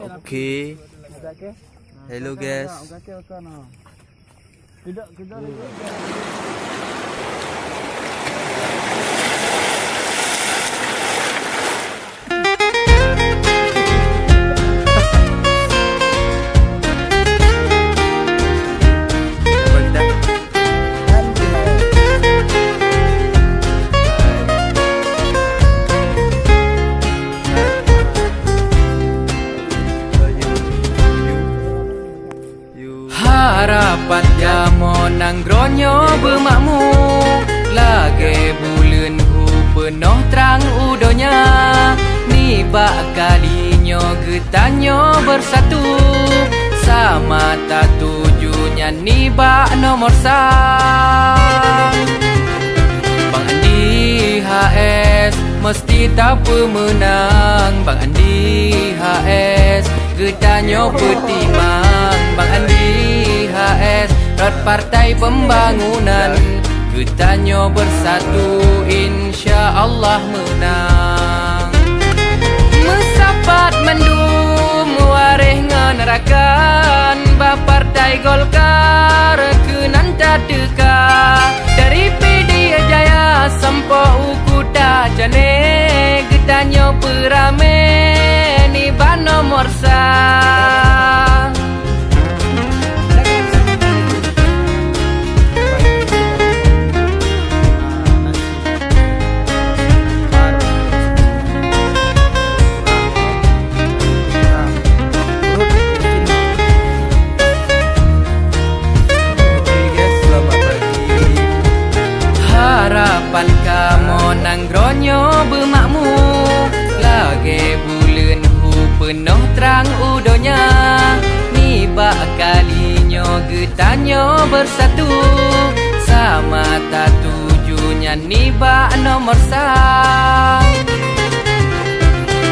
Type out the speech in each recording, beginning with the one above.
Okey. Hello guys. Harapan jamo nang gronyo bermakmu lage bulan hu penuh terang udonya ni bak kalinyo getanyo bersatu sama tak tujunya ni bak nomor sang Bang Andi HS mesti tak pemenang Bang Andi HS getanyo pertimang Bang Andi HS Rot Partai Pembangunan getanyo bersatu insya Allah menang Mesapat mendum warih ngenerakan Ba Partai Golkar kenan tak teka Dari PD Jaya sampai Ukuta Jane getanyo perame ni ba nomor sang Harapan kamu nang gronyo bermakmu lage bulan hu penuh terang udonya ni bak kalinyo getanyo bersatu sama tak tujunya ni bak nomor sang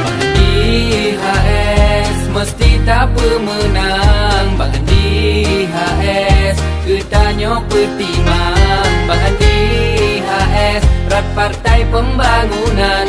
Bang Andi HS mesti tak pemenang Bang Andi HS getanyo pertimang Bang Andi HS Rot Partai Pembangunan